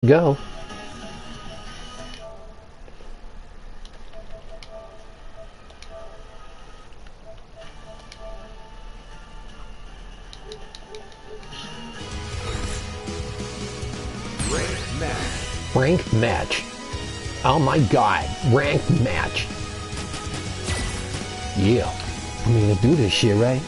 Go. Ranked match. Oh my god, ranked match. Yeah, I'm gonna do this shit, right?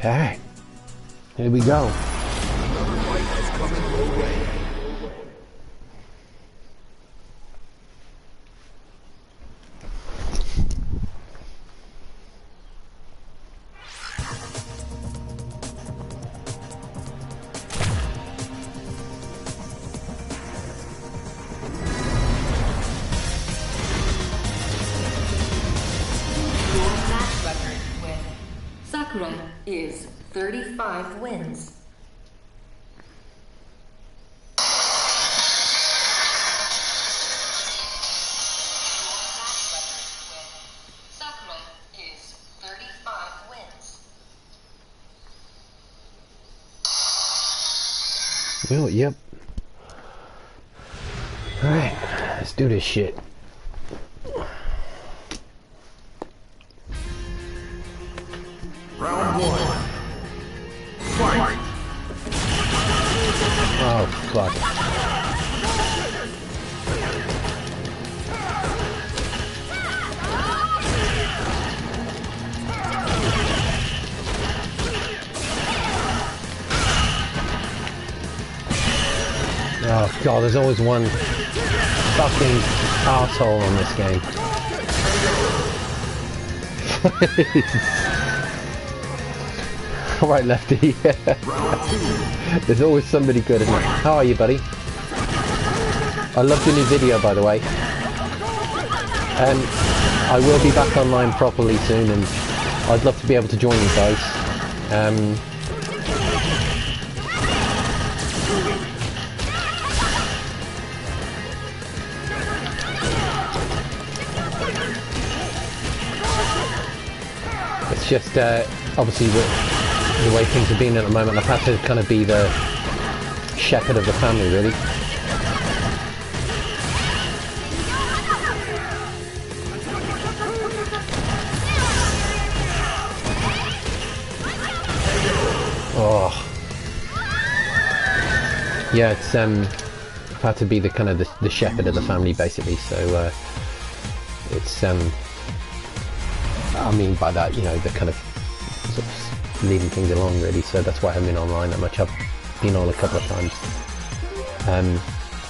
Alright, here we go. Is 35 wins. Sakura is 35 wins. Well, yep. Alright, let's do this shit. Round one. Fight! Oh, fuck. Oh, God, there's always one fucking asshole on this game. Alright, Lefty. There's always somebody good, isn't there? How are you, buddy? I loved your new video, by the way. I will be back online properly soon, and I'd love to be able to join you guys. It's just, obviously, the way things have been at the moment, I've had to kind of be the shepherd of the family, really. Oh. Yeah, it's, I've had to be the kind of the shepherd of the family, basically, so, it's, I mean by that, you know, the kind of sort of leading things along, really, so that's why I haven't been online that much. I've been on a couple of times.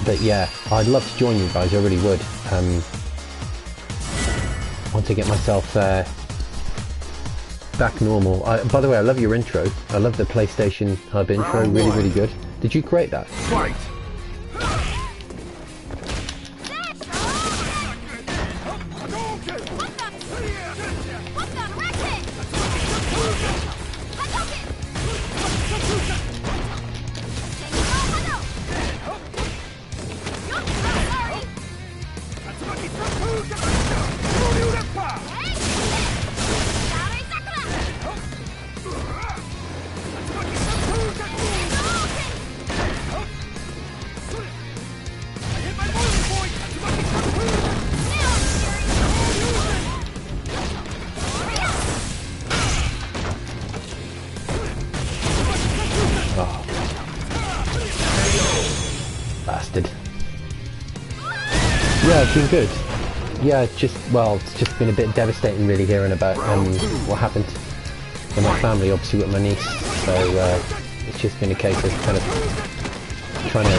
But yeah, I'd love to join you guys, I really would. Want to get myself back normal. By the way, I love your intro. I love the PlayStation Hub intro, really, really good. Did you create that? Fight! bastard. Yeah, it's been good. Yeah, it's just been a bit devastating really hearing about what happened in my family, obviously with my niece. So it's just been a case of kind of trying to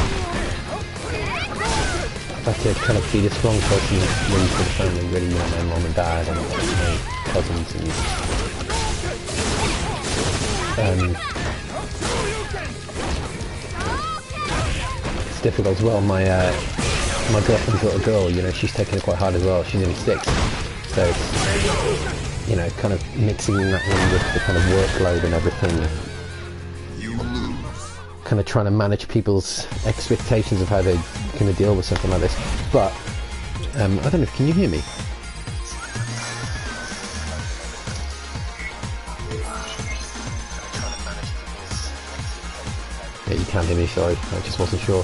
kind of be the strong person really for the family, really, you know, my mum and dad and my cousins and it's difficult as well. My girlfriend's got a girl, you know, she's taking it quite hard as well. She's only 6, so it's, you know, kind of mixing that in with the kind of workload and everything. You lose. Kind of trying to manage people's expectations of how they're going to deal with something like this. But I don't know, can you hear me? Yeah, you can hear me, sorry, I just wasn't sure.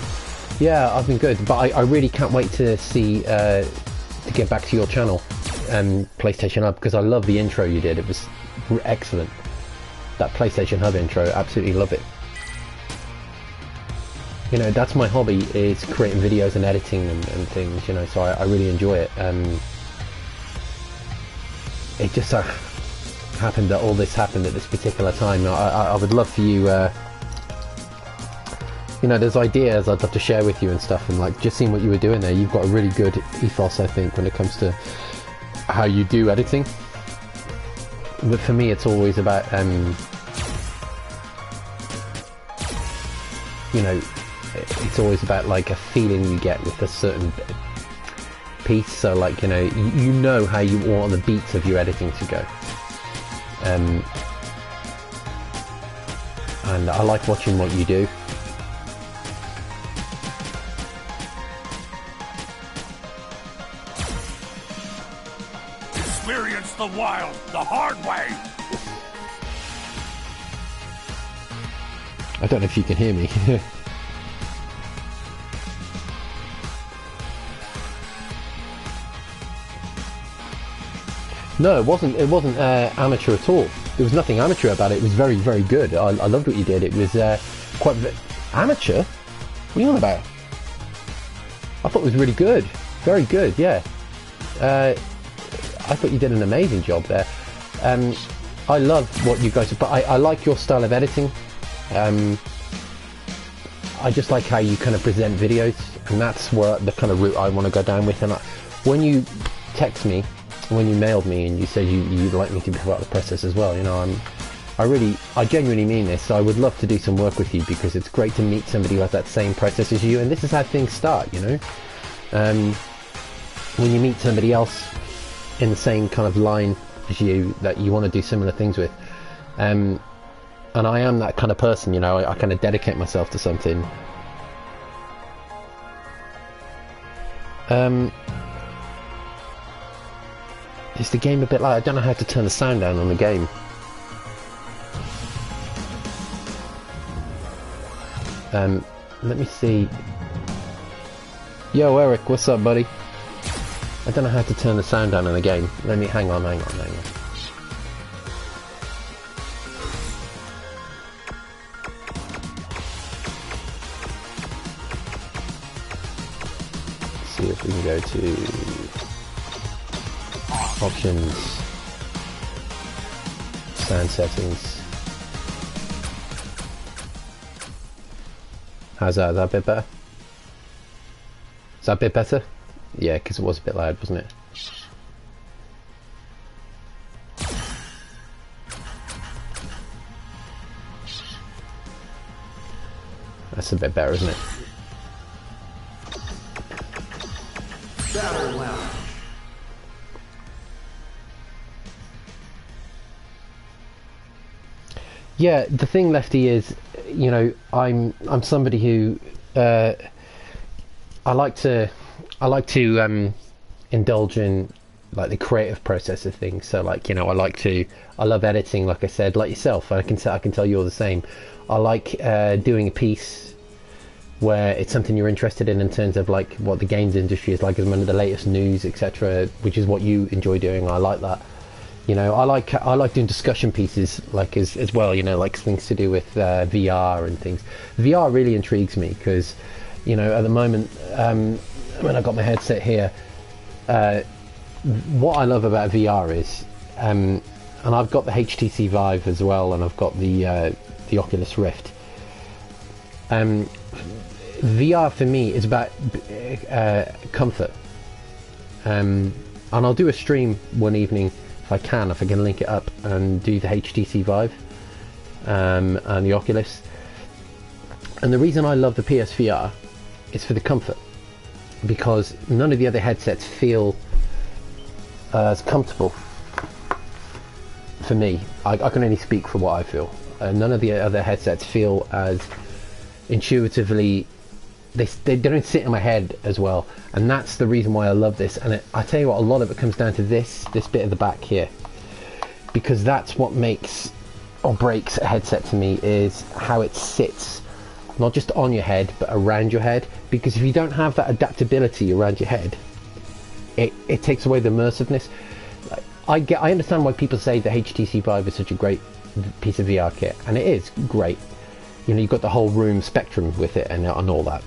Yeah, I've been good, but I really can't wait to see, to get back to your channel, PlayStation Hub, because I love the intro you did. It was excellent. That PlayStation Hub intro, absolutely love it. You know, that's my hobby, is creating videos and editing and things, you know, so I really enjoy it. It just happened that all this happened at this particular time. I would love for you, you know, there's ideas I'd love to share with you and stuff, and like just seeing what you were doing there, you've got a really good ethos, I think, when it comes to how you do editing. But for me, it's always about, you know, it's always about like a feeling you get with a certain piece. So like, you know how you want the beats of your editing to go. And I like watching what you do. Experience the wild the hard way. I don't know if you can hear me. No, it wasn't amateur at all. There was nothing amateur about it. It was very, very good. I loved what you did. It was quite amateur. What are you on about? I thought it was really good. Very good, yeah. I thought you did an amazing job there. I love what you guys do, but I like your style of editing. I just like how you kind of present videos, and that's where the kind of route I want to go down with. And when you text me, when you mailed me and you said you'd like me to be part of the process as well, you know, I genuinely mean this. I would love to do some work with you, because it's great to meet somebody who has that same process as you, and this is how things start, you know. When you meet somebody else in the same kind of line as you, that you want to do similar things with, and I am that kind of person, you know. I kind of dedicate myself to something. Is the game a bit like, I don't know how to turn the sound down on the game. Let me see. Yo, Eric, what's up, buddy? I don't know how to turn the sound down in the game. Let me, hang on. See if we can go to options, sound settings. How's that? Is that a bit better? Is that a bit better? Yeah, because it was a bit loud, wasn't it? That's a bit better, isn't it? Battle lounge. Yeah, the thing, Lefty, is, you know, I'm somebody who I like to indulge in like the creative process of things. So like, you know, I love editing, like I said, like yourself. I can tell you're the same. I like doing a piece where it's something you're interested in terms of like what the games industry is like, as one of the latest news, etc., which is what you enjoy doing. I like that. You know, I like doing discussion pieces, like as well, you know, like things to do with VR and things. VR really intrigues me, because You know, at the moment, when I got my headset here, what I love about VR is, and I've got the HTC Vive as well, and I've got the Oculus Rift. VR for me is about comfort, and I'll do a stream one evening if I can link it up and do the HTC Vive and the Oculus. And the reason I love the PSVR is for the comfort, because none of the other headsets feel as comfortable for me. I can only speak for what I feel. None of the other headsets feel as intuitively, they don't sit in my head as well, and that's the reason why I love this. And I tell you what, a lot of it comes down to this bit at the back here, because that's what makes or breaks a headset to me, is how it sits, not just on your head but around your head. Because if you don't have that adaptability around your head, it takes away the immersiveness. I understand why people say the HTC Vive is such a great piece of VR kit, and it is great. You know, you've got the whole room spectrum with it and all that.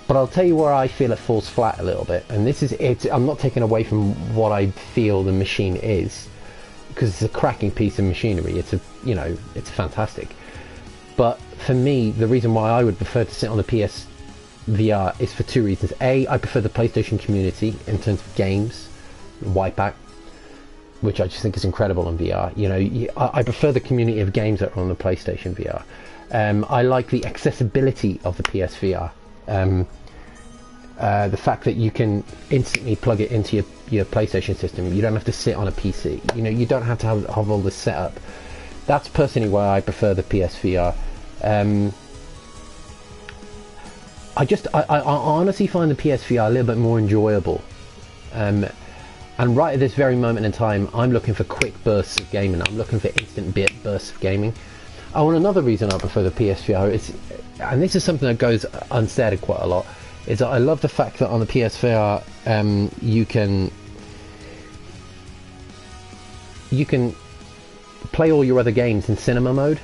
But I'll tell you where I feel it falls flat a little bit, and this is it. I'm not taking away from what I feel the machine is, because it's a cracking piece of machinery. It's fantastic. But for me, the reason why I would prefer to sit on the PSVR is for two reasons. A, I prefer the PlayStation community in terms of games, Wipeout, which I just think is incredible on VR. You know, I prefer the community of games that are on the PlayStation VR. I like the accessibility of the PSVR. The fact that you can instantly plug it into your PlayStation system. You don't have to sit on a PC. You know, you don't have to have all this set up. That's personally why I prefer the PSVR. I honestly find the PSVR a little bit more enjoyable. And right at this very moment in time, I'm looking for quick bursts of gaming. I'm looking for instant bursts of gaming. Oh, and another reason I prefer the PSVR is, and this is something that goes unsaid quite a lot, is that I love the fact that on the PSVR you can play all your other games in cinema mode,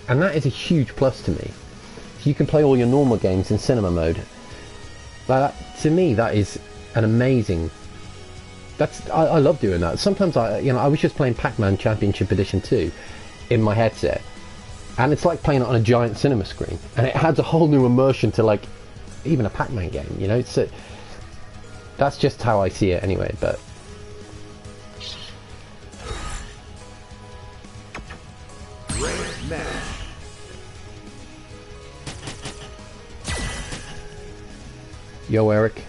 and that is a huge plus to me. You can play all your normal games in cinema mode. To me, that is an amazing. I love doing that. Sometimes I was just playing Pac-Man Championship Edition 2 in my headset, and it's like playing it on a giant cinema screen, and it adds a whole new immersion to like even a Pac-Man game. You know, so that's just how I see it anyway. But yo, Eric.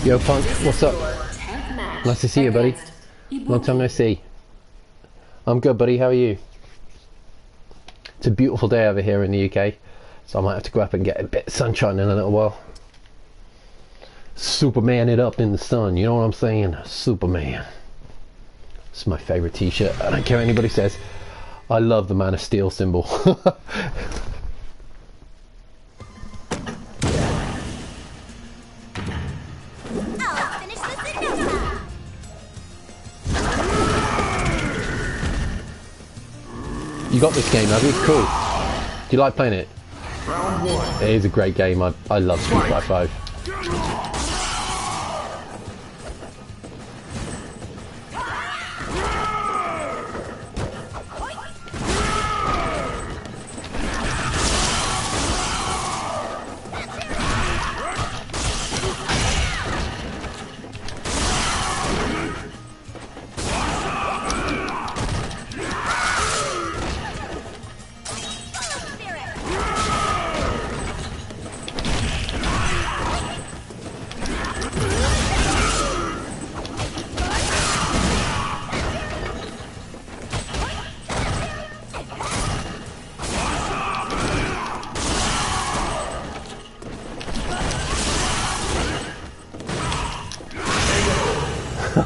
Yo, Punk, what's up? Nice to see you, buddy. Long time no see. I'm good, buddy. How are you? It's a beautiful day over here in the UK, so I might have to go up and get a bit of sunshine in a little while. Superman it up in the sun, you know what I'm saying? Superman. It's my favourite t-shirt. I don't care what anybody says. I love the Man of Steel symbol. You got this game, have you? Cool. Do you like playing it? Round one. It is a great game. I love Street Fighter 5.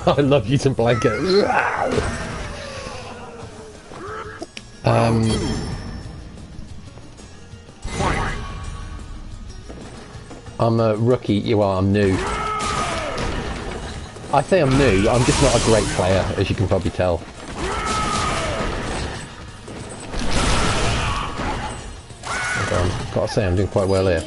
I love using blanket. I'm a rookie. Well, I'm new. I say I'm new. I'm just not a great player, as you can probably tell. Hold on. Gotta say, I'm doing quite well here.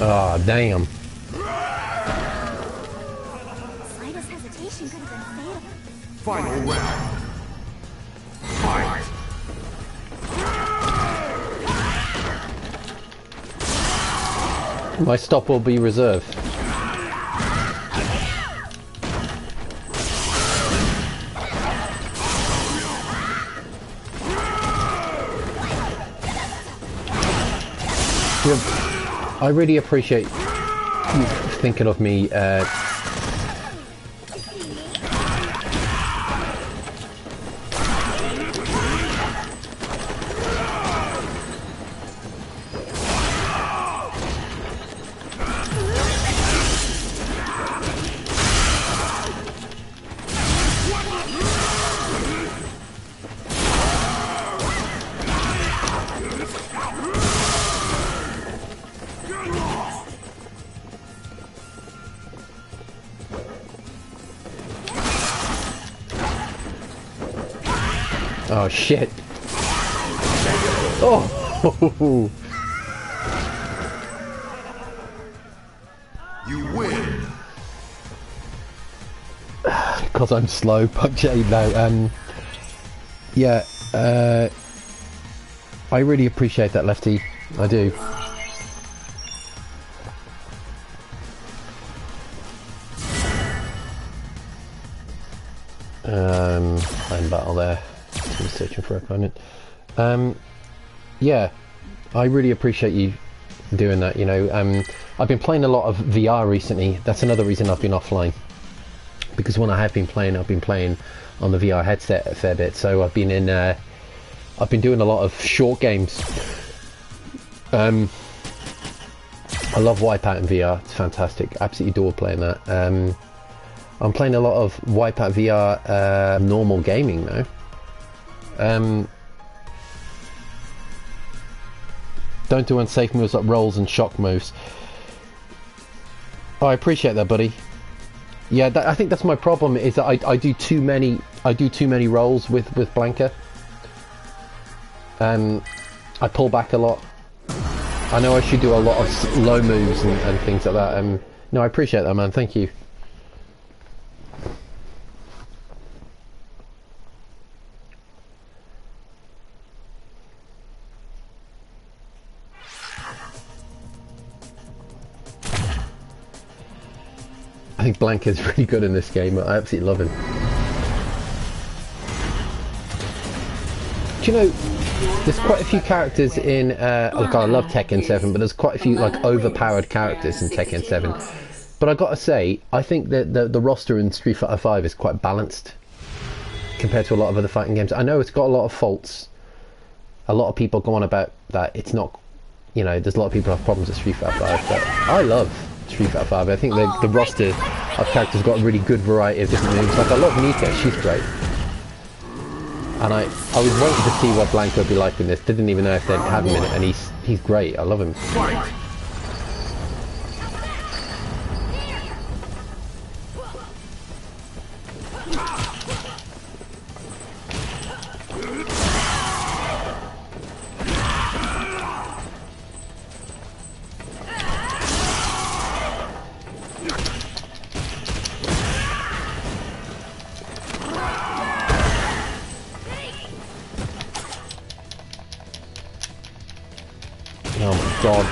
Ah, damn. Slightest hesitation could have been fatal. Final round. Fight. My stop will be reserved. I really appreciate you thinking of me. Oh shit! Oh! You win. Because I'm slow, PUBG. No, yeah. I really appreciate that, Lefty. I do. Playing battle there. He's searching for an opponent. Yeah, I really appreciate you doing that. You know, I've been playing a lot of VR recently. That's another reason I've been offline. Because when I have been playing, I've been playing on the VR headset a fair bit. So I've been in. I've been doing a lot of short games. I love Wipeout in VR. It's fantastic. Absolutely adore playing that. I'm playing a lot of Wipeout VR normal gaming now. Don't do unsafe moves like rolls and shock moves. Oh, I appreciate that, buddy. Yeah, I think that's my problem. Is that I do too many. I do too many rolls with Blanca. I pull back a lot. I know I should do a lot of low moves and things like that. No, I appreciate that, man. Thank you. I think Blanca's really good in this game. I absolutely love him. Do you know, there's quite a few characters in, look, I love Tekken 7, but there's quite a few, like, overpowered characters in Tekken 7. But I gotta say, I think that the roster in Street Fighter 5 is quite balanced compared to a lot of other fighting games. I know it's got a lot of faults. A lot of people go on about that it's not, you know, there's a lot of people who have problems with Street Fighter 5, but I love Street Fighter 5. I think the roster of characters got a really good variety of different moves. Like, I love Nika, she's great. And I was waiting to see what Blanca would be like in this. Didn't even know if they'd have him in it, and he's great. I love him. Fight. Oh my god.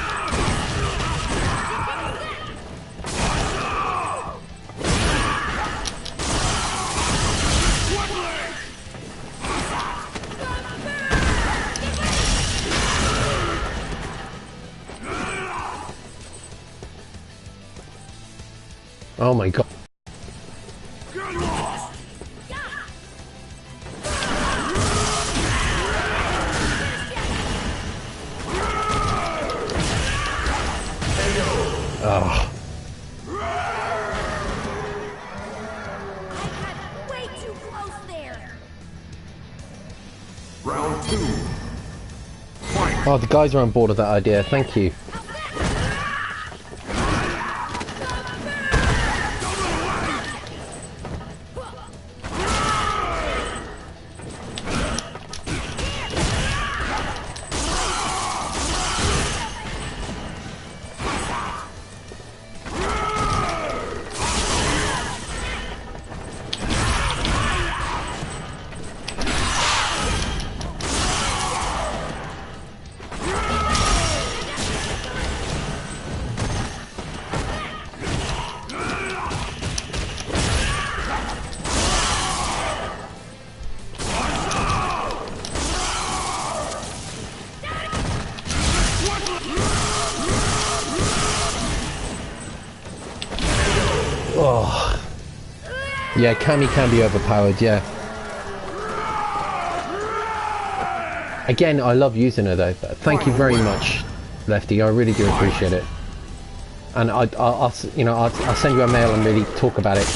Oh my god. Get lost! Oh. I got way too close there. Round 2. Fight! Oh, the guys are on board with that idea. Thank you. Oh. Yeah, Cammy can be overpowered, yeah. Again, I love using her though, but thank you very much, Lefty, I really do appreciate it. And I'll send you a mail and really talk about it.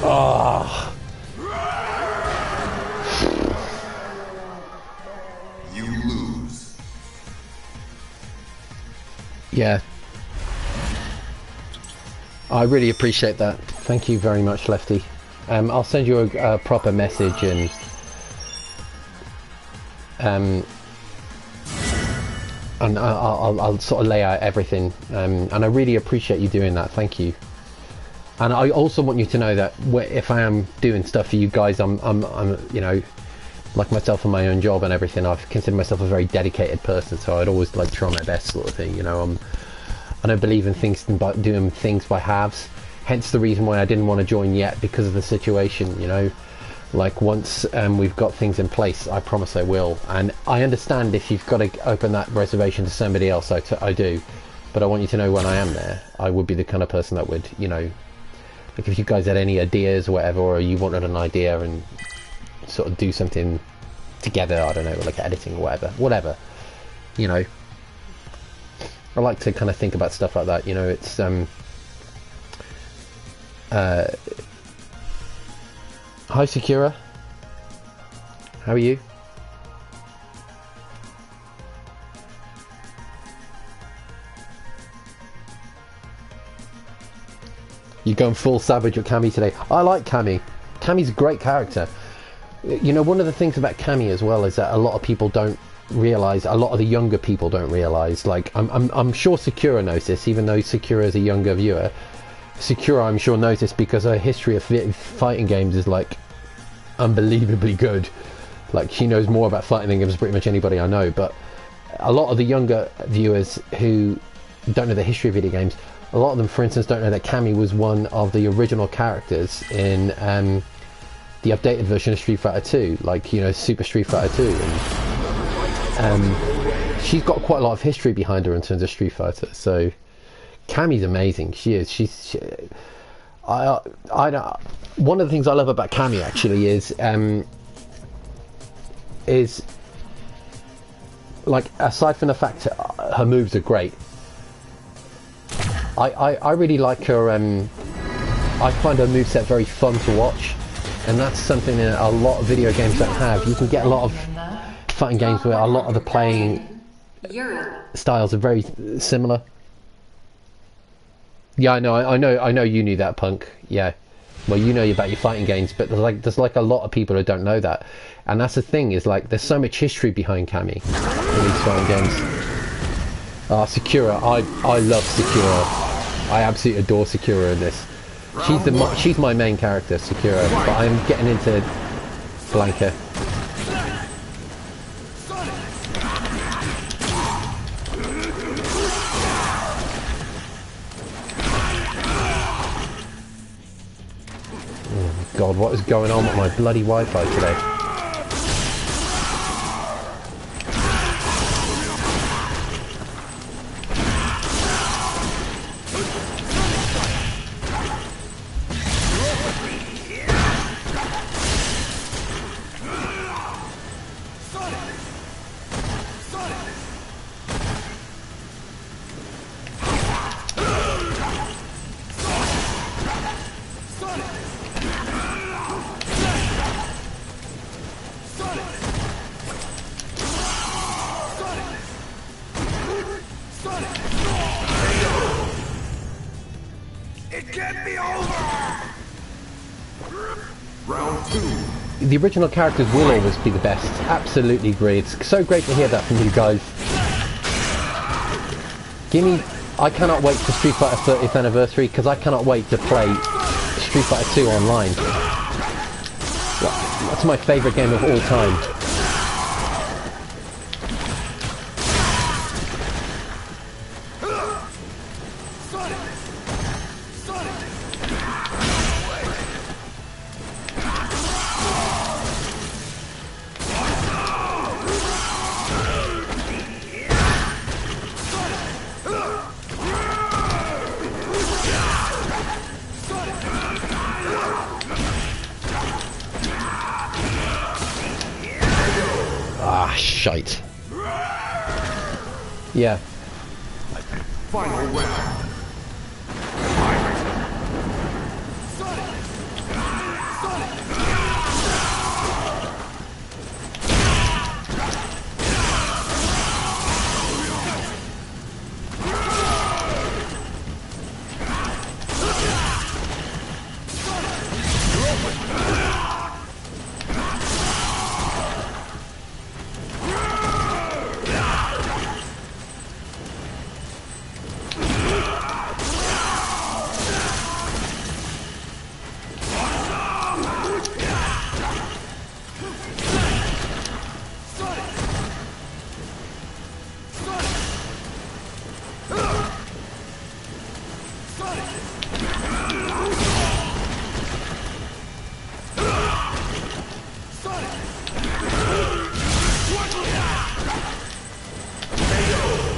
Oh. You lose. Yeah. I really appreciate that. Thank you very much, Lefty. I'll send you a proper message and I'll sort of lay out everything. And I really appreciate you doing that. Thank you. And I also want you to know that if I am doing stuff for you guys, I'm you know, like myself and my own job and everything, I've considered myself a very dedicated person, so I'd always like try my best sort of thing, you know. I don't believe in doing things by halves, hence the reason why I didn't want to join yet, because of the situation, you know. Like once we've got things in place, I promise I will. And I understand if you've got to open that reservation to somebody else, I do, but I want you to know when I am there, I would be the kind of person that would, you know, like if you guys had any ideas or whatever, or you wanted an idea and sort of do something together, I don't know, like editing or whatever, you know. I like to kind of think about stuff like that, you know. It's hi Sakura, how are you? You're going full savage with Cammy today. I like Cammy. Cammy's a great character. You know, one of the things about Cammy as well is that a lot of people don't realise, a lot of the younger people don't realise, like, I'm sure Sakura knows this, even though Sakura is a younger viewer. Sakura, I'm sure, knows this because her history of fighting games is, like, unbelievably good. Like, she knows more about fighting games than pretty much anybody I know, but a lot of the younger viewers who don't know the history of video games, a lot of them, for instance, don't know that Cammy was one of the original characters in the updated version of Street Fighter 2, like, you know, Super Street Fighter 2. And she's got quite a lot of history behind her in terms of Street Fighter. So Cammy's amazing. She is. One of the things I love about Cammy actually is like, aside from the fact that her moves are great, I really like her. I find her moveset very fun to watch, and that's something that a lot of video games don't have. You can get a lot of fighting games where a lot of the playing styles are very similar. Yeah, I know you knew that, Punk. Yeah, well, you know about your fighting games, but there's like a lot of people who don't know that, and that's the thing, is like there's so much history behind Cammy in these fighting games. Sakura, I love Sakura. I absolutely adore Sakura in this. She's my main character, Sakura, but I'm getting into Blanca. Oh God, what is going on with my bloody Wi-Fi today? It can't be over! Round 2. The original characters will always be the best. Absolutely agree. It's so great to hear that from you guys. I cannot wait for Street Fighter 30th anniversary, because I cannot wait to play Street Fighter 2 online. That's my favourite game of all time. Shite. Yeah. Final round.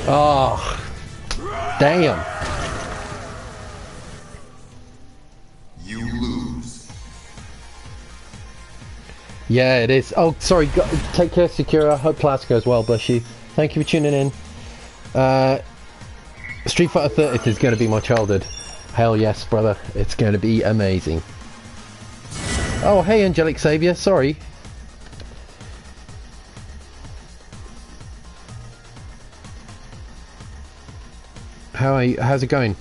Oh, damn. You lose. Yeah, it is. Oh, sorry. Take care, Sakura. Hope class goes well, bless you. Thank you for tuning in. Street Fighter 30th is going to be my childhood. Hell yes, brother. It's going to be amazing. Oh, hey, Angelic Savior. Sorry. How are you? How's it going?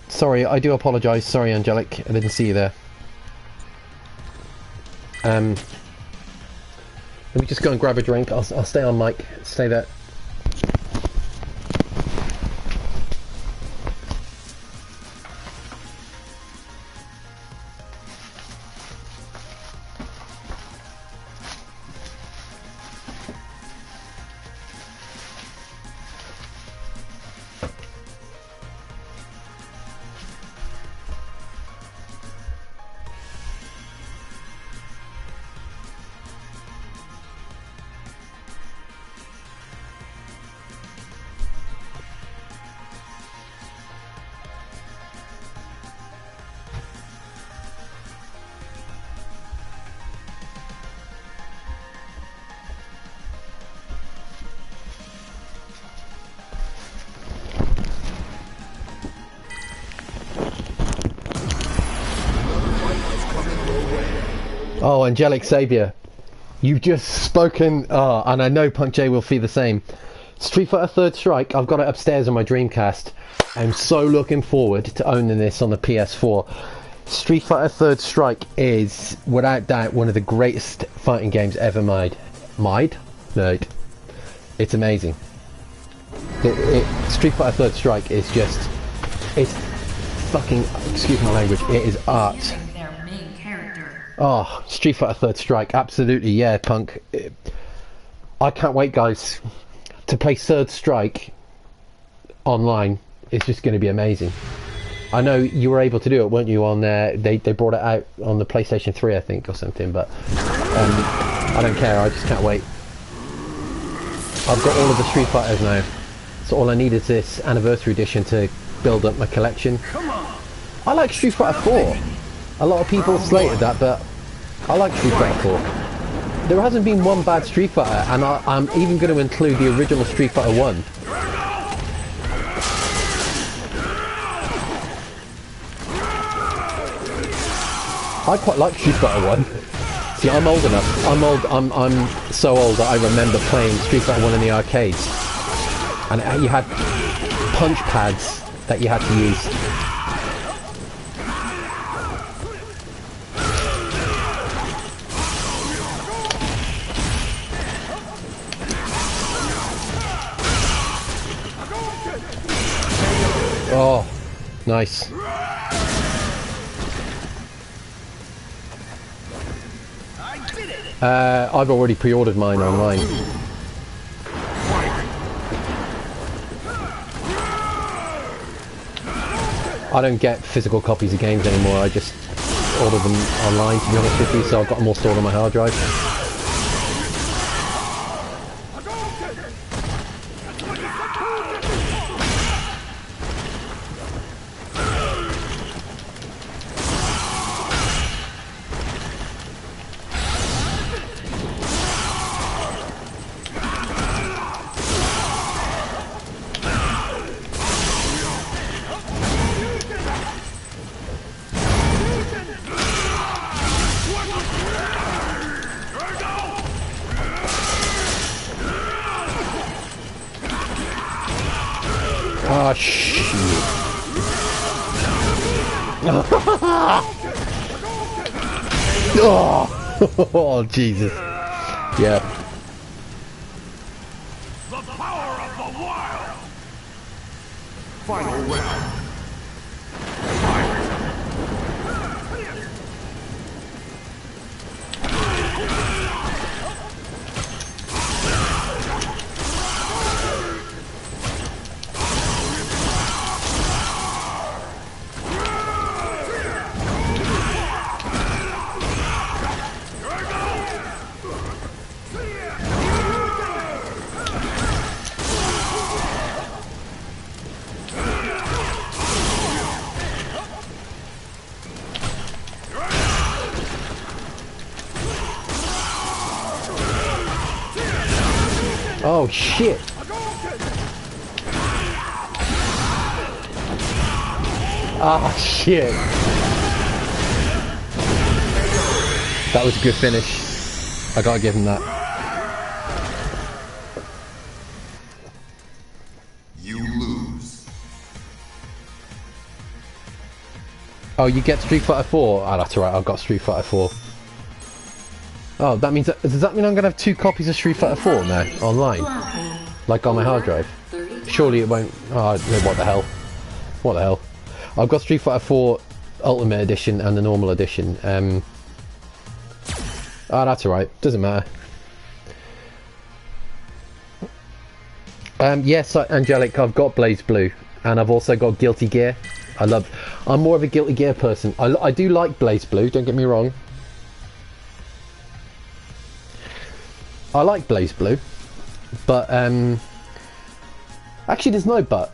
Sorry, I do apologise. Sorry, Angelic. I didn't see you there. Let me just go and grab a drink. I'll stay on mic. Stay there. Oh, Angelic Savior, you've just spoken. Oh, and I know Punk J will feel the same. Street Fighter Third Strike, I've got it upstairs on my Dreamcast. I'm so looking forward to owning this on the PS4. Street Fighter Third Strike is, without doubt, one of the greatest fighting games ever made. Made? No. It's amazing. Street Fighter Third Strike is just... It's fucking... Excuse my language. It is art. Their main character. Oh, Street Fighter Third Strike. Absolutely, yeah, Punk. I can't wait, guys, to play Third Strike online. It's just going to be amazing. I know you were able to do it, weren't you, on there? They brought it out on the PlayStation 3, I think, or something, but I don't care, I just can't wait. I've got all of the Street Fighters now, so all I need is this Anniversary Edition to build up my collection. I like Street Fighter 4. A lot of people slated that, but I like Street Fighter 4. There hasn't been one bad Street Fighter, and I'm even going to include the original Street Fighter 1. I quite like Street Fighter 1. See, I'm old enough. I'm so old that I remember playing Street Fighter 1 in the arcades. And you had punch pads that you had to use. Oh, nice. I've already pre-ordered mine online. I don't get physical copies of games anymore, I just order them online, to be honest with you, so I've got them all stored on my hard drive. Oh, shit. Oh, Jesus. Yeah. The power of the wild. Final round. Oh, shit. Ah, shit. That was a good finish. I gotta give him that. You lose. Oh, you get Street Fighter 4? Oh, that's alright, I've got Street Fighter 4. Oh, that means... Does that mean I'm gonna have 2 copies of Street Fighter 4 now, online? Like on my hard drive? Surely it won't... Oh, what the hell? What the hell? I've got Street Fighter 4 Ultimate Edition and the normal edition. Oh, that's alright. Doesn't matter. Yes, Angelic, I've got Blaze Blue. And I've also got Guilty Gear. I'm more of a Guilty Gear person. I do like Blaze Blue, don't get me wrong. I like Blaze Blue. But, actually there's no but.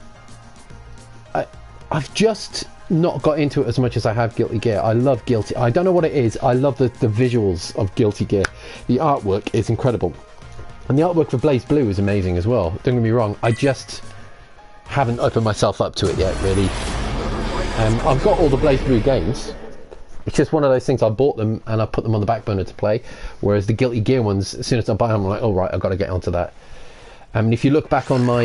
I've just not got into it as much as I have Guilty Gear. I love Guilty... I don't know what it is. I love the visuals of Guilty Gear. The artwork is incredible. And the artwork for Blaze Blue is amazing as well. Don't get me wrong. I just haven't opened myself up to it yet, really. I've got all the Blaze Blue games. It's just one of those things. I bought them and I put them on the back burner to play. Whereas the Guilty Gear ones, as soon as I buy them, I'm like, oh right, I've got to get onto that. And if you look back on my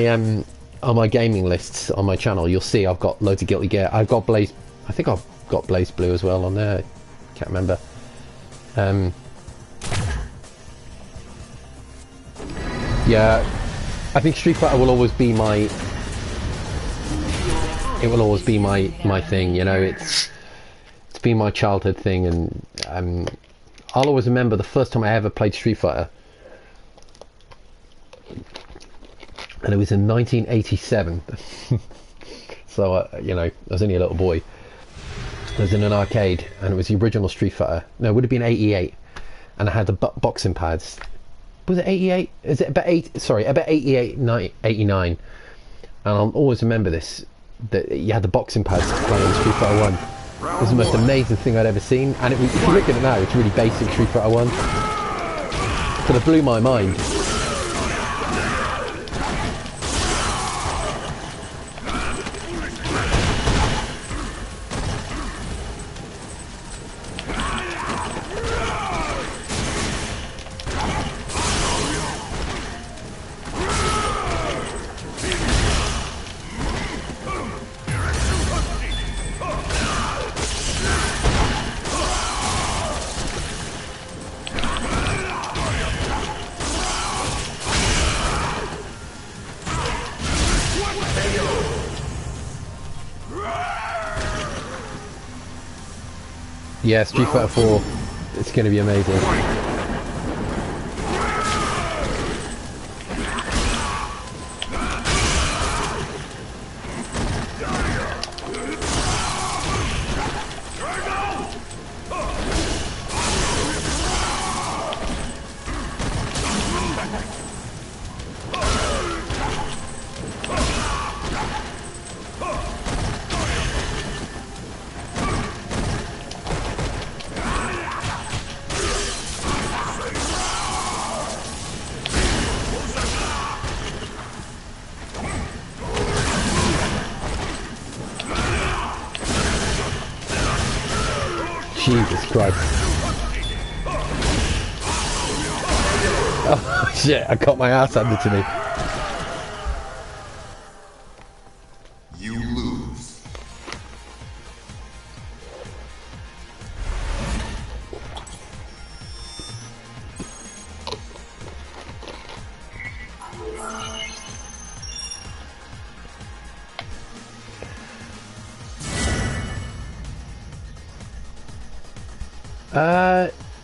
gaming lists on my channel, you'll see I've got loads of Guilty Gear. I've got Blaze. I think I've got Blaze Blue as well on there. Can't remember. Yeah, I think Street Fighter will always be my. It will always be my thing. You know, it's been my childhood thing, and I'll always remember the first time I ever played Street Fighter, and it was in 1987. So you know, I was only a little boy. I was in an arcade, and it was the original Street Fighter. No, it would have been 88, and I had the boxing pads. Was it 88? Is it about 8? Sorry, about 88, 89. And I'll always remember this, that you had the boxing pads playing Street Fighter 1. It was the most amazing thing I'd ever seen. And if you look at it now, it's really basic Street Fighter 1. But it blew my mind. Yeah, Street Fighter 4, it's going to be amazing. Jesus Christ. Oh shit, I got my ass handed to me. You lose.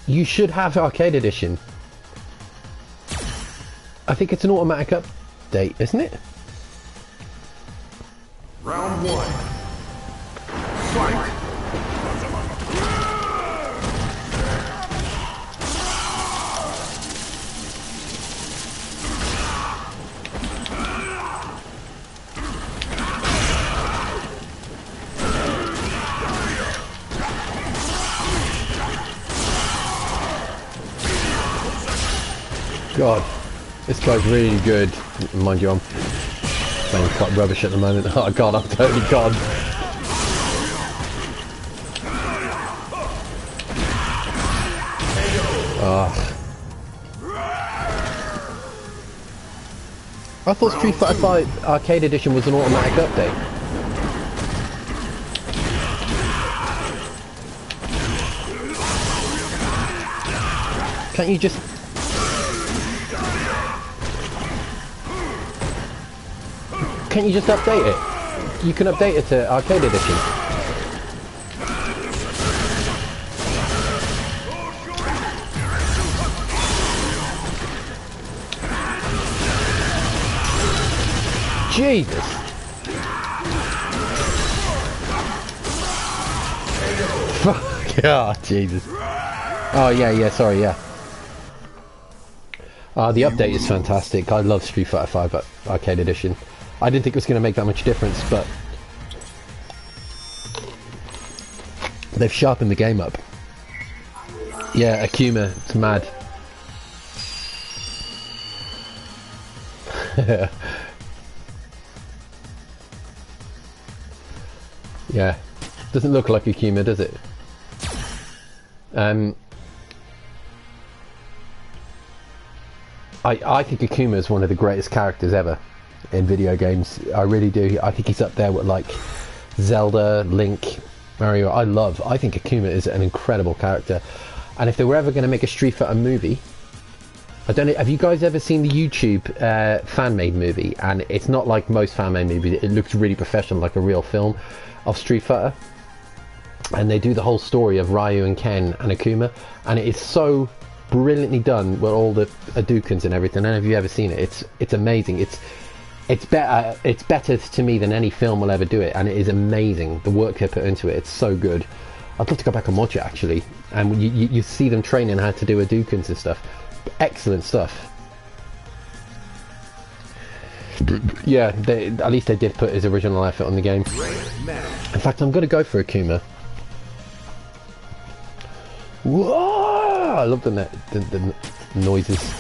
You should have Arcade Edition. I think it's an automatic update, isn't it? Round one. Fight! God, this guy's really good. Mind you, I'm playing quite rubbish at the moment. Oh God, I'm totally gone. I thought Street Fighter 5 Arcade Edition was an automatic update. Can't you just... Can't you just update it? You can update it to Arcade Edition. Jesus! Fuck! Oh, Jesus. Oh, yeah, sorry, yeah. The update is fantastic. I love Street Fighter 5 Arcade Edition. I didn't think it was going to make that much difference, but they've sharpened the game up. Yeah, Akuma, it's mad. Yeah, doesn't look like Akuma, does it? I think Akuma is one of the greatest characters ever in video games. I really do. I think he's up there with like Zelda, Link, Mario. I think Akuma is an incredible character. And if they were ever going to make a Street Fighter movie, I don't know, have you guys ever seen the YouTube fan-made movie? And it's not like most fan-made movies. It looks really professional, like a real film of Street Fighter. And they do the whole story of Ryu and Ken and Akuma, and it is so brilliantly done with all the Hadoukens and everything. I don't know if you've ever seen it. It's amazing. It's better to me than any film will ever do it, and it is amazing. The work they put into it, it's so good. I'd love to go back and watch it actually. And you see them training how to do Hadoukens and stuff. Excellent stuff. Yeah, at least they did put his original effort on the game. In fact, I'm going to go for Akuma. Whoa! I love the noises.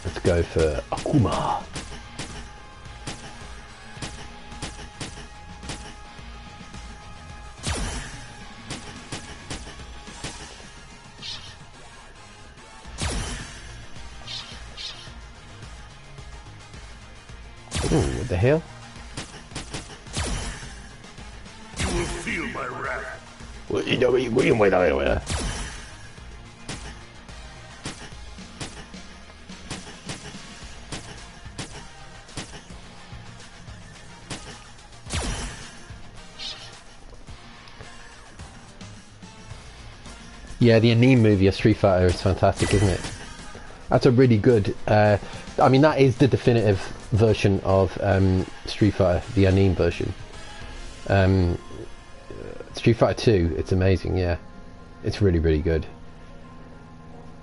Let's go for Akuma. Ooh, what the hell? You will feel my wrath. Yeah, the anime movie of Street Fighter is fantastic, isn't it? That's a really good... I mean, that is the definitive version of Street Fighter, the anime version. Street Fighter 2, it's amazing, yeah. It's really, really good.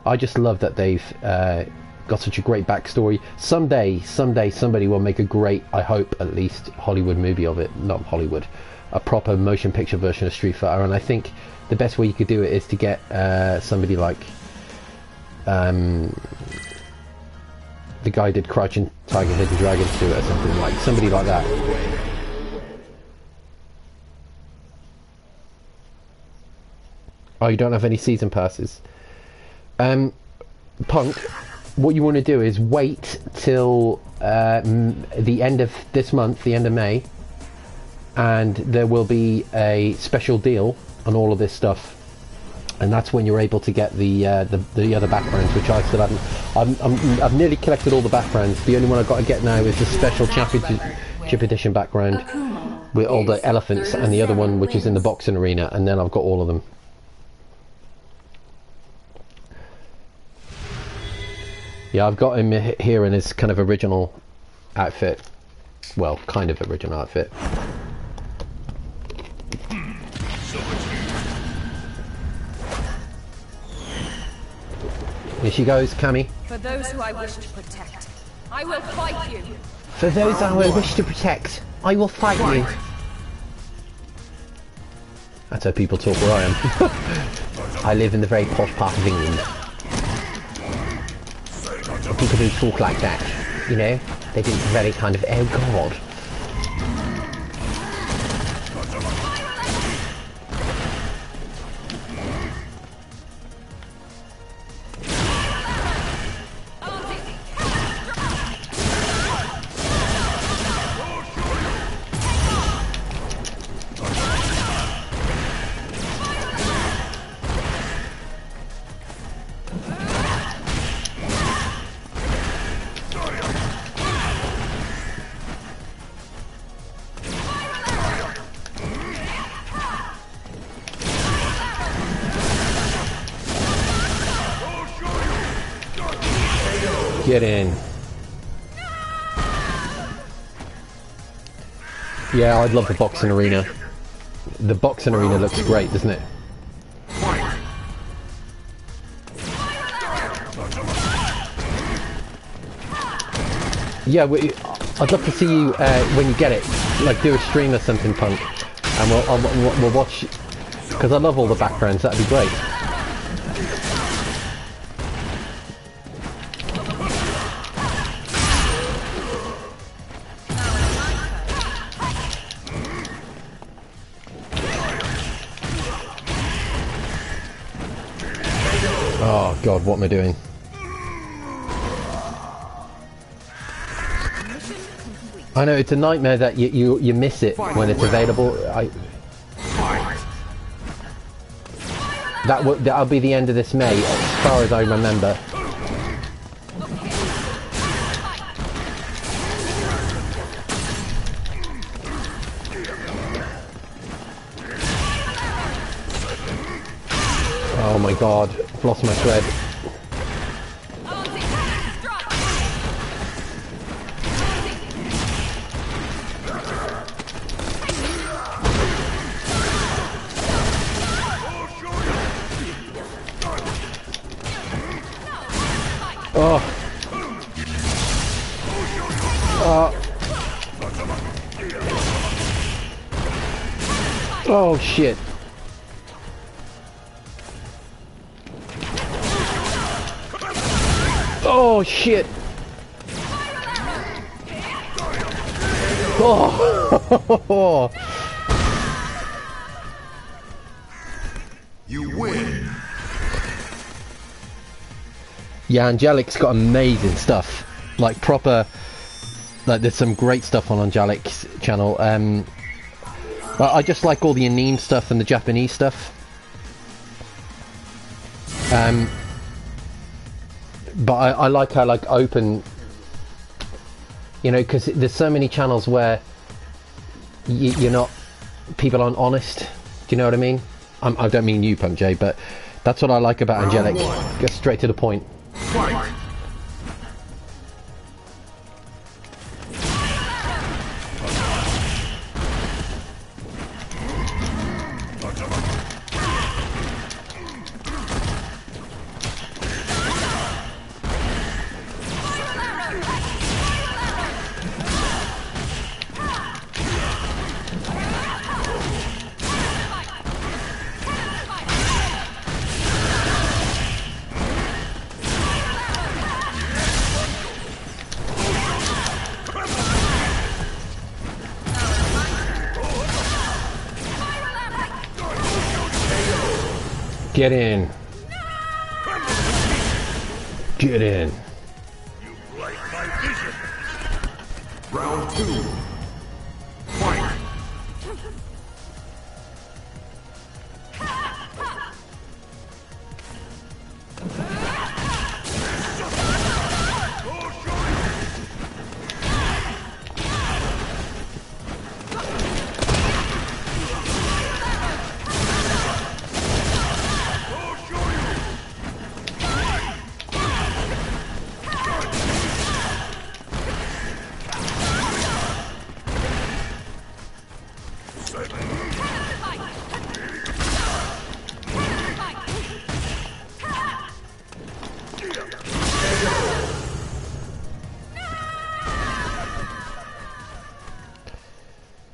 I just love that they've got such a great backstory. Someday somebody will make a great, I hope at least, Hollywood movie of it. Not Hollywood. A proper motion picture version of Street Fighter, and I think the best way you could do it is to get somebody like the guy who did Crouching Tiger, Hidden Dragon to do it, or something like somebody like that. Oh, you don't have any season passes. Punk, what you want to do is wait till the end of this month, the end of May, and there will be a special deal on all of this stuff, and that's when you're able to get the other backgrounds, which I still haven't. I've nearly collected all the backgrounds. The only one I've got to get now is the special Chip Edition background with all the elephants, and the other one which is in the boxing arena, and then I've got all of them. Yeah, I've got him here in his kind of original outfit. Well, kind of original outfit. Here she goes, Cammy. For those who I wish to protect, I will fight you. For those I wish to protect, I will fight you. That's how people talk where I am. I live in the very posh part of England. People who talk like that, you know, they do very kind of, oh god. Get in. Yeah, I'd love the boxing arena. The boxing arena looks great, doesn't it? Yeah, I'd love to see you when you get it, like do a stream or something, Punk, and we'll watch, because I love all the backgrounds. That'd be great. Oh god, what am I doing? I know, it's a nightmare that you miss it when it's available. That'll be the end of this May, as far as I remember. Oh my god, I've lost my thread. Oh shit. Oh shit. Oh. You win. Yeah, Angelic's got amazing stuff. Like proper, like there's some great stuff on Angelic's channel. I just like all the anime stuff and the Japanese stuff. But I like how like open, you know, because there's so many channels where you're not, people aren't honest. Do you know what I mean? I don't mean you, Punk J, but that's what I like about Angelic. Get straight to the point. Fight. Get in. Get in. You blight my vision. Round 2. Fight.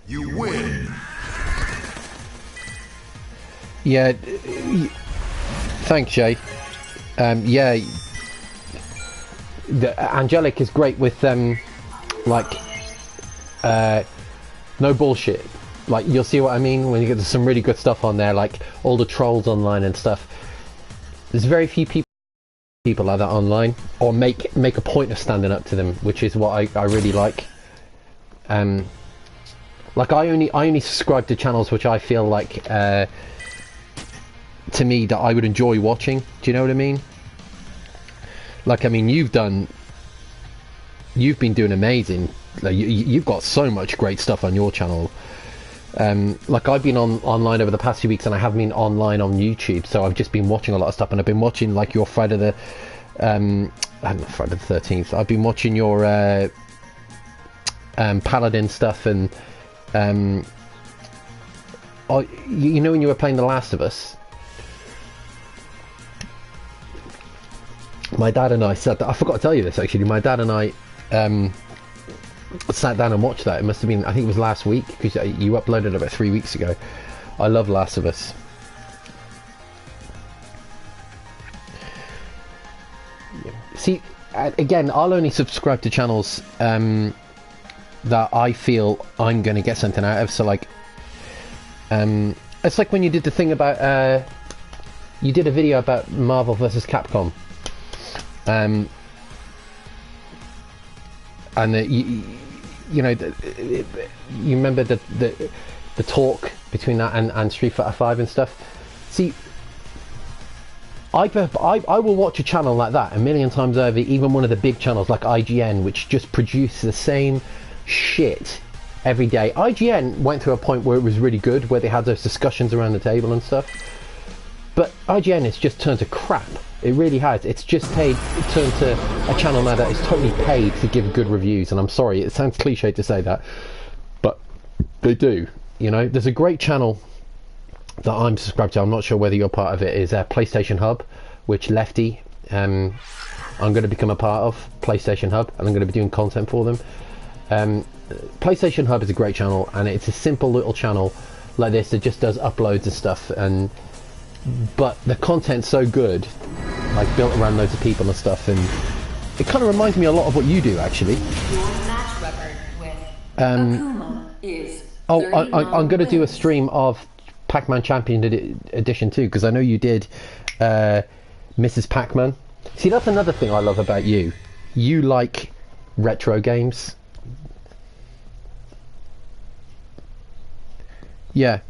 You win. Yeah. Thanks, Jay. Yeah. Angelic is great with like no bullshit. Like you'll see what I mean when you get some really good stuff on there, like all the trolls online and stuff. There's very few people like that online, or make a point of standing up to them, which is what I really like. Like I only subscribe to channels which I feel like to me that I would enjoy watching. Do you know what I mean? Like I mean, you've been doing amazing. Like, you've got so much great stuff on your channel. Like I've been online over the past few weeks, and I have been online on YouTube, so I've just been watching a lot of stuff, and I've been watching like your Friday the Friday the 13th. I've been watching your Paladin stuff, and you know when you were playing The Last of Us, my dad and I I forgot to tell you this actually, my dad and I sat down and watched that. It must have been, I think it was last week, because you uploaded it about 3 weeks ago. I love Last of Us. See, again, I'll only subscribe to channels that I feel I'm going to get something out of. So like, it's like when you did the thing about you did a video about Marvel versus Capcom, and you know, you remember the talk between that and Street Fighter 5 and stuff. See, I will watch a channel like that a million times over, even one of the big channels like IGN, which just produce the same shit every day. IGN went through a point where it was really good, where they had those discussions around the table and stuff. But IGN has just turned to crap. It really has. It's just turned to a channel now that is totally paid to give good reviews. And I'm sorry, it sounds cliche to say that, but they do. You know, there's a great channel that I'm subscribed to. I'm not sure whether you're part of it. Is PlayStation Hub, which Lefty, I'm going to become a part of PlayStation Hub, and I'm going to be doing content for them. PlayStation Hub is a great channel, and it's a simple little channel like this that just does uploads and stuff, but the content's so good, like built around loads of people and stuff, and it kind of reminds me a lot of what you do, actually. Your match record with Akuma is I'm going to do a stream of Pac-Man Champion Edition too, because I know you did Mrs. Pac-Man. See, that's another thing I love about you. You like retro games. Yeah.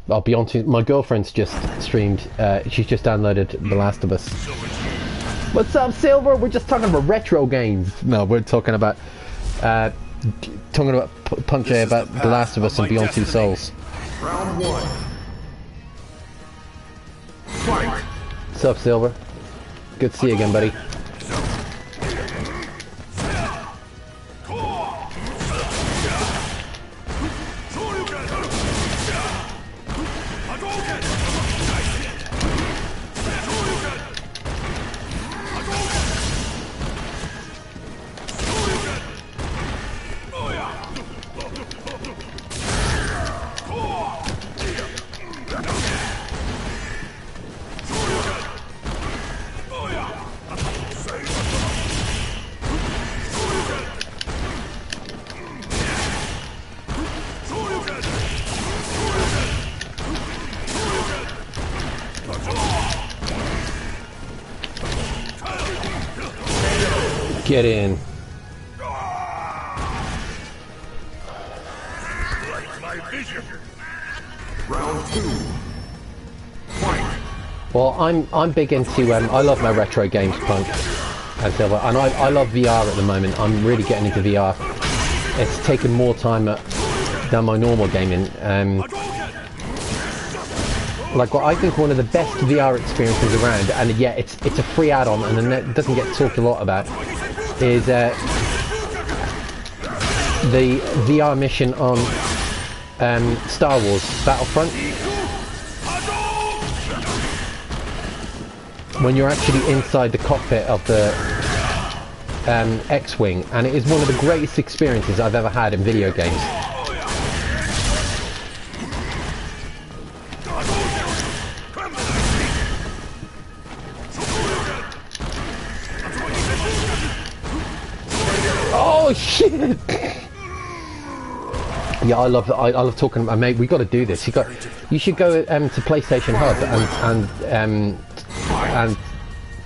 I'll be on to my girlfriend's just streamed. She's just downloaded The Last of Us. What's up, Silver? We're just talking about retro games. No, we're talking about Punk J about The Last of Us and Beyond Two Souls. Round 1. Fight. What's up, Silver? Good to see you again, buddy. Get in. My vision. Round 2. Fight. Well, I'm big into I love my retro games, Punk and Silver, and I love VR at the moment. I'm really getting into VR. It's taken more time than my normal gaming. Like, what I think one of the best VR experiences around, and yet it's a free add-on and it doesn't get talked a lot about, is the VR mission on Star Wars Battlefront, when you're actually inside the cockpit of the X-Wing, and it is one of the greatest experiences I've ever had in video games. Oh shit! Yeah, I love talking about, mate. We got to do this. You should go to PlayStation Hub and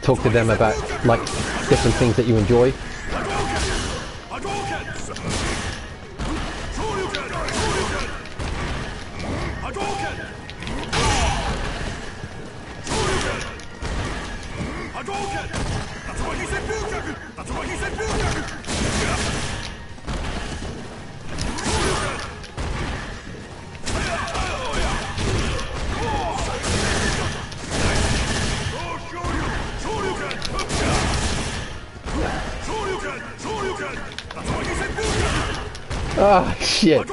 talk to them about like different things that you enjoy. Ah, shit.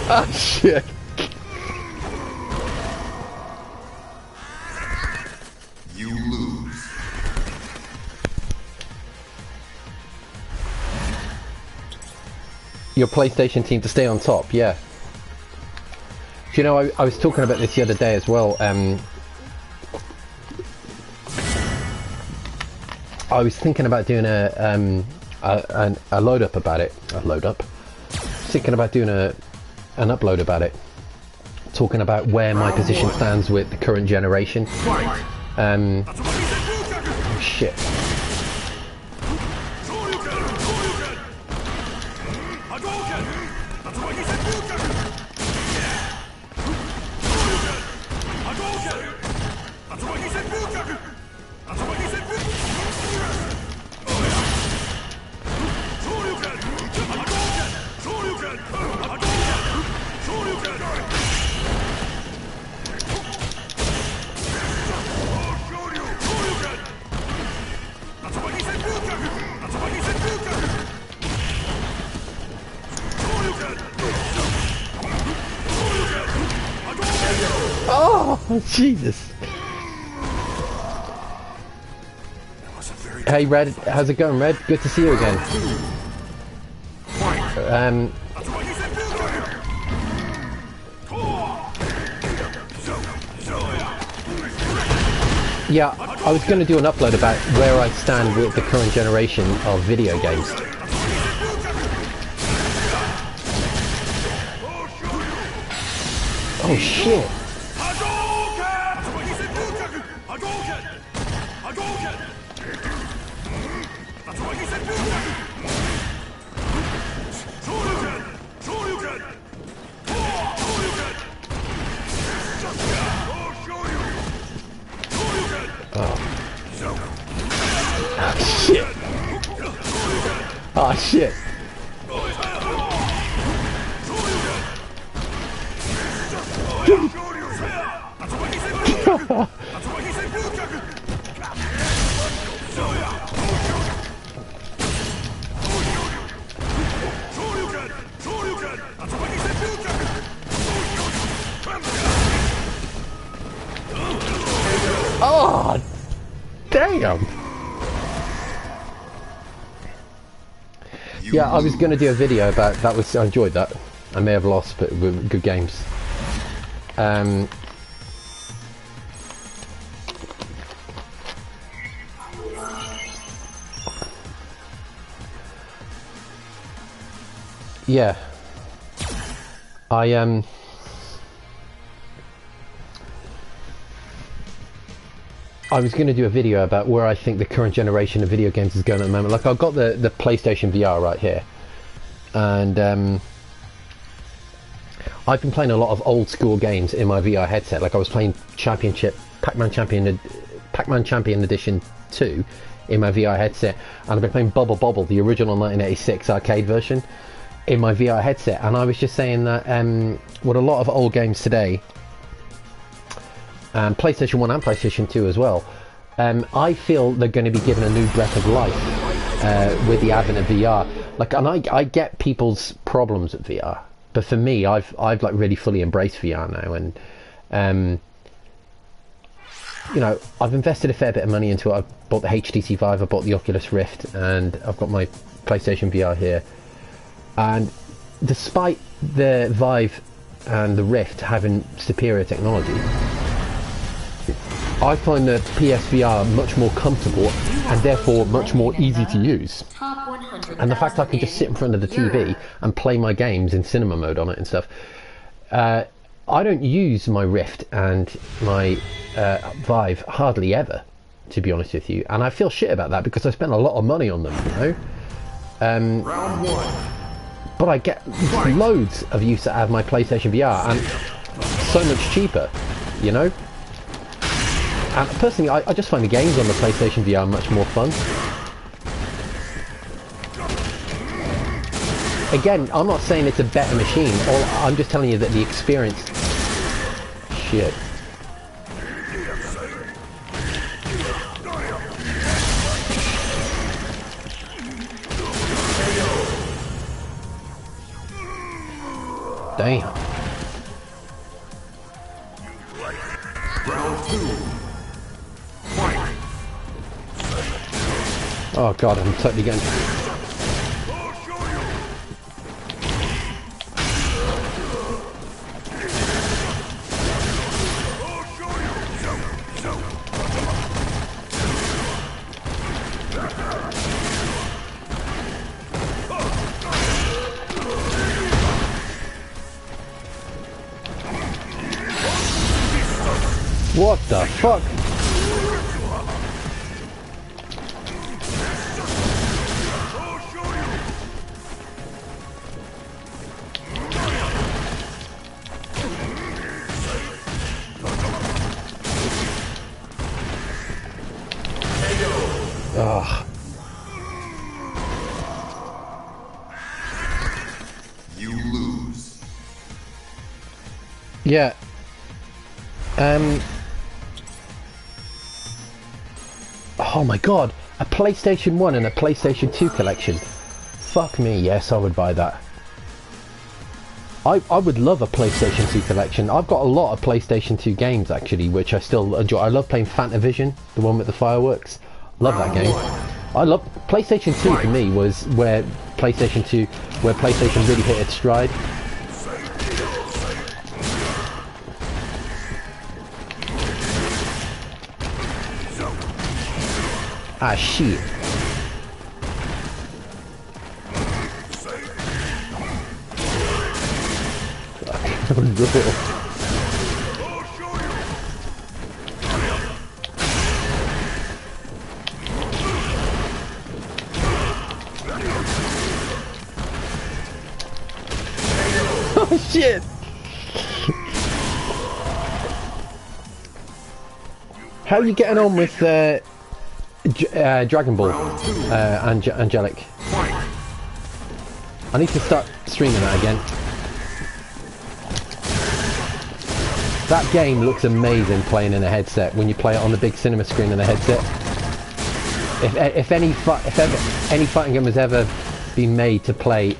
Ah, shit. You lose. Your PlayStation team to stay on top, yeah. Do you know, I was talking about this the other day as well. I was thinking about doing a load up about it. A load up. Thinking about doing an upload about it. Talking about where my position stands with the current generation. Oh shit. Oh, Jesus. Hey, Red. How's it going, Red? Good to see you again. Yeah, I was going to do an upload about where I stand with the current generation of video games. Oh, shit. Oh shit. Oh, damn. Yeah, I was going to do a video about that. I enjoyed that. I may have lost, but good games. Yeah, I was going to do a video about where I think the current generation of video games is going at the moment. Like, I've got the PlayStation VR right here, and I've been playing a lot of old school games in my VR headset. Like, I was playing Pac-Man Champion Edition 2 in my VR headset, and I've been playing Bubble Bobble, the original 1986 arcade version, in my VR headset. And I was just saying that with a lot of old games today, PlayStation 1 and PlayStation 2 as well, I feel they're going to be given a new breath of life with the advent of VR. Like, and I get people's problems with VR, but for me, I've like really fully embraced VR now, and you know, I've invested a fair bit of money into it. I've bought the HTC Vive, I bought the Oculus Rift, and I've got my PlayStation VR here. And despite the Vive and the Rift having superior technology, I find the PSVR much more comfortable and therefore much more easy to use. And the fact I can just sit in front of the TV and play my games in cinema mode on it and stuff. I don't use my Rift and my Vive hardly ever, to be honest with you. And I feel shit about that because I spent a lot of money on them, you know. Round one. But I get loads of use out of my PlayStation VR, and so much cheaper, you know. And personally, I just find the games on the PlayStation VR much more fun. Again, I'm not saying it's a better machine. I'm just telling you that the experience... Shit. Damn. Round two. Fight. Oh god, I'm totally getting... What the fuck? Ugh. You lose. Yeah. Oh my god, a PlayStation 1 and a PlayStation 2 collection. Fuck me, yes, I would buy that. I would love a PlayStation 2 collection. I've got a lot of PlayStation 2 games actually, which I still enjoy. I love playing Fantavision, the one with the fireworks. Love that game. I love PlayStation 2 for me was where PlayStation really hit its stride. Ah shit. Oh shit! How are you getting on with Dragon Ball, Angelic? I need to start streaming that again. That game looks amazing playing in a headset when you play it on the big cinema screen in a headset. If any fighting game has ever been made to play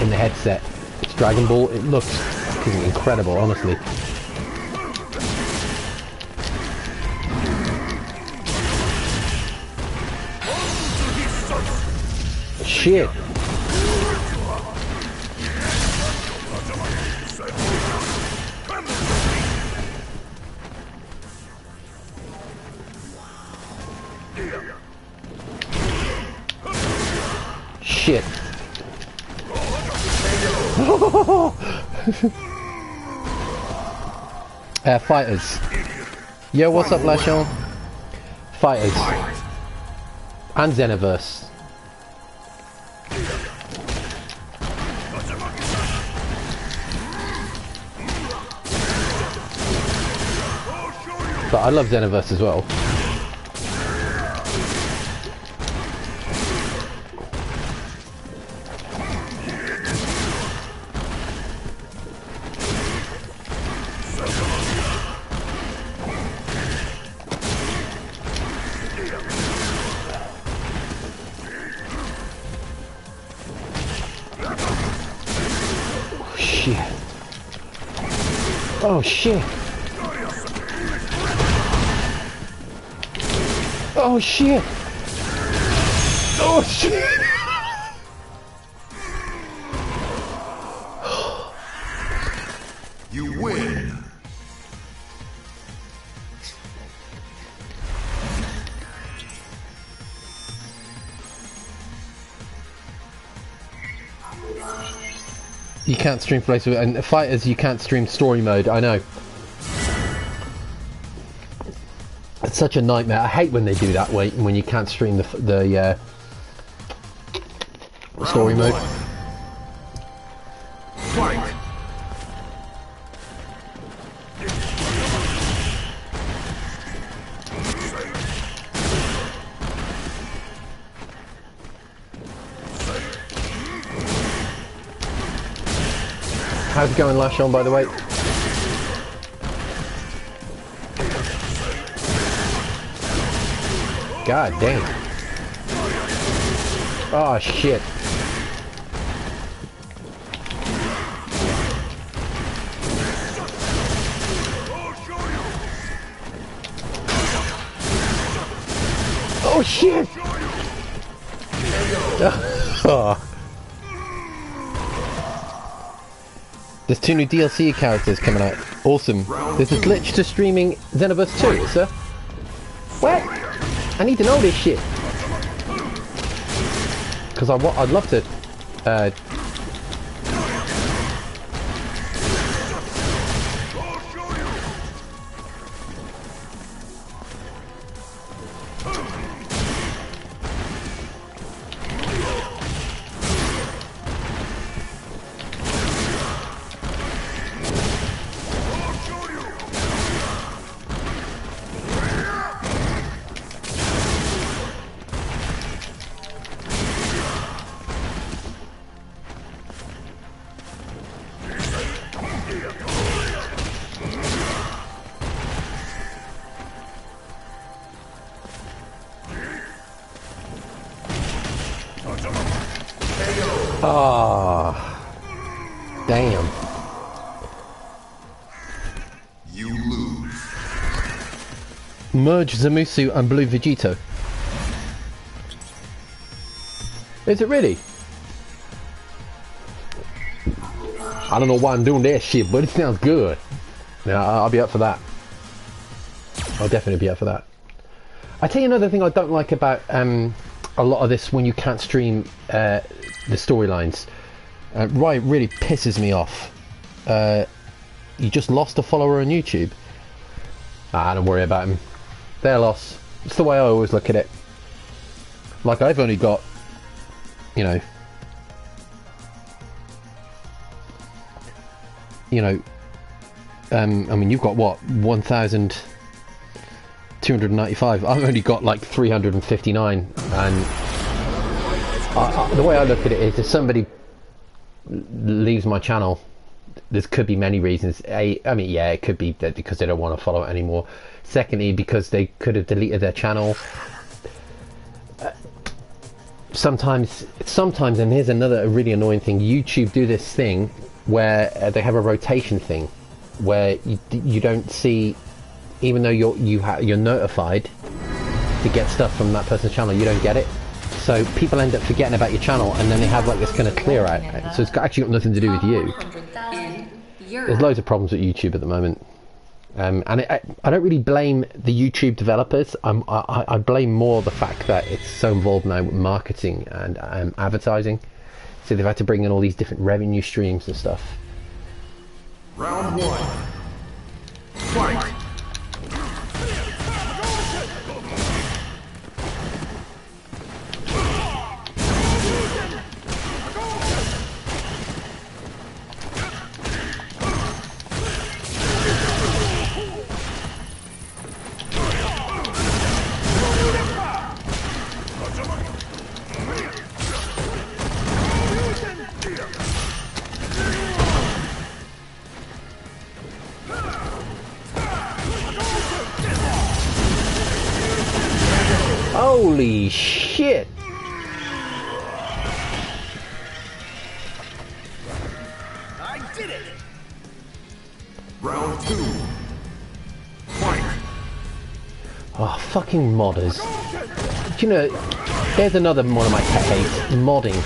in the headset, it's Dragon Ball. It looks fucking incredible, honestly. Shit. Shit. Fighters. Yo, what's up, Lachon? Fighters. And Xenoverse. But I love Xenoverse as well. Oh shit. Oh shit. Oh shit. You win. You can't stream place and fighters. You can't stream story mode. I know. It's such a nightmare. I hate when they do that. When you can't stream the story mode. Fight. How's it going, Lachon, by the way? God damn. Oh shit. Oh shit. Oh. There's 2 new DLC characters coming out. Awesome. There's a glitch to streaming Xenoverse 2, is there? What? I need to know this shit. Because I'd love to... Ah, damn. You lose. Merge Zamusu and Blue Vegito. Is it really? I don't know why I'm doing that shit, but it sounds good. Yeah, I'll be up for that. I'll definitely be up for that. I tell you another thing I don't like about a lot of this when you can't stream the storylines. Right, really pisses me off. You just lost a follower on YouTube. Don't worry about him. Their loss. It's the way I always look at it. Like, I've only got, you know, I mean, you've got what, 1,295. I've only got like 359, and the way I look at it is, if somebody leaves my channel, there could be many reasons. I mean, yeah, it could be that because they don't want to follow it anymore. Secondly, because they could have deleted their channel. Sometimes, and here's another really annoying thing, YouTube do this thing where they have a rotation thing, where you don't see, even though you're notified to get stuff from that person's channel, you don't get it. So people end up forgetting about your channel, and then they have like this kind of clear out. So it's actually got nothing to do with you. There's loads of problems with YouTube at the moment. And I don't really blame the YouTube developers. I blame more the fact that it's so involved now with marketing and advertising. So they've had to bring in all these different revenue streams and stuff. Round one. Fight. Holy shit! I did it. Round two. Fight. Oh, fucking modders. Do you know, there's another one of my pet hates, modding.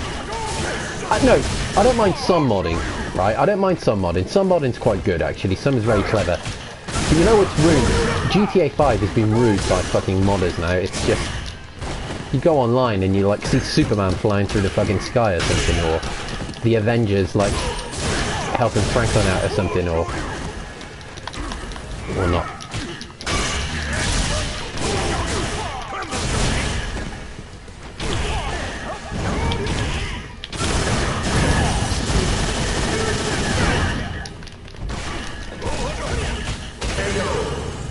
No, I don't mind some modding, right? I don't mind some modding. Some modding's quite good, actually. Some is very clever. But you know what's ruined? GTA 5 has been ruined by fucking modders now. It's just, you go online and you like see Superman flying through the fucking sky or something, or the Avengers like helping Franklin out or something, or not.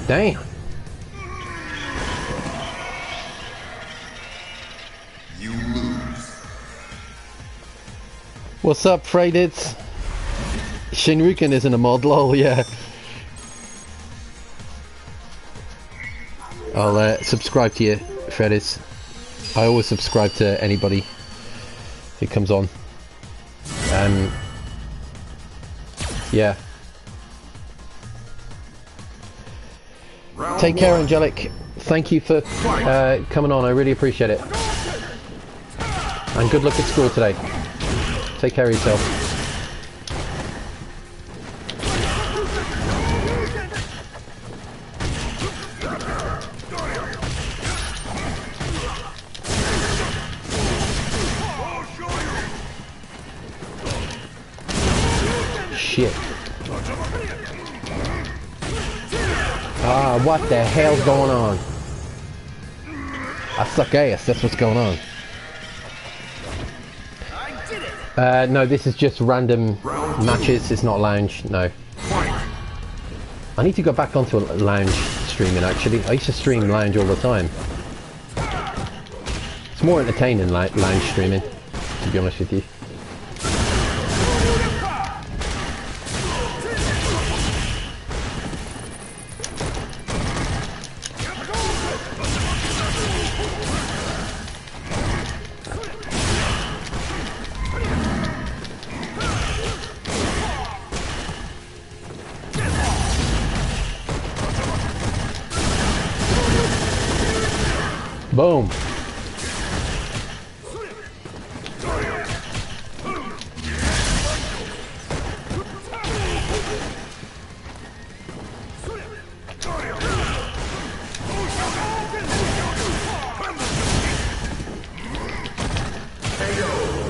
Damn. You lose. What's up, Freydits? Shinruken isn't a mod, lol, yeah. I'll subscribe to you, Freydits. I always subscribe to anybody who comes on. Yeah. Take care, Angelic. Thank you for coming on. I really appreciate it. And good luck at school today. Take care of yourself. Shit. Ah, what the hell's going on? I suck ass, that's what's going on. No, this is just random matches, it's not lounge, no. I need to go back onto lounge streaming, actually. I used to stream lounge all the time. It's more entertaining, like lounge streaming, to be honest with you. Boom.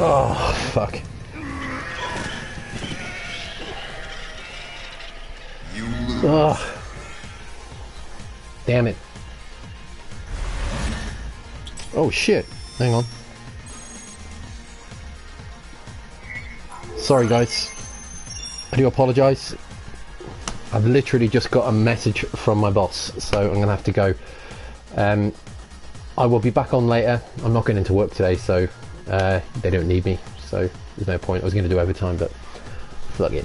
Oh, fuck. You lose. Oh. Damn it. Oh shit. Hang on. Sorry guys. I do apologise. I've literally just got a message from my boss, so I'm going to have to go. I will be back on later. I'm not going into work today, so they don't need me, so there's no point. I was going to do overtime, but fuck it.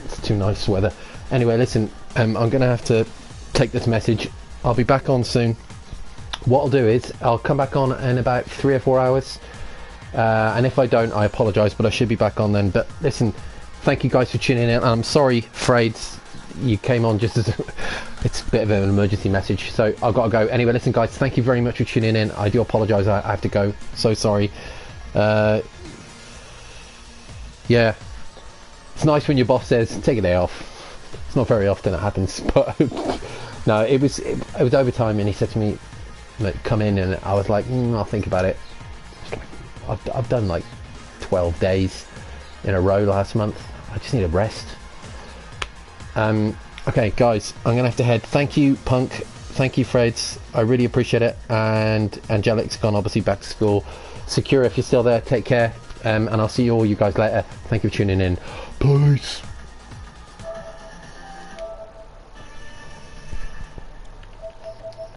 It's too nice weather. Anyway, listen, I'm going to have to take this message. I'll be back on soon. What I'll do is I'll come back on in about 3 or 4 hours, and if I don't, I apologise, but I should be back on then. But listen, thank you guys for tuning in. I'm sorry, Frades, you came on just as it's a bit of an emergency message, so I've got to go. Anyway, listen guys, thank you very much for tuning in. I do apologise, I have to go. So sorry. Yeah, it's nice when your boss says take a day off. It's not very often it happens, but no, it was overtime, and he said to me, like, come in, and I was like, I'll think about it. I've done like 12 days in a row last month. I just need a rest. Okay guys, I'm gonna have to head. Thank you Punk, thank you Freds, I really appreciate it. And Angelic's gone obviously back to school. Secure, if you're still there, take care, and I'll see you all you guys later. Thank you for tuning in. Peace.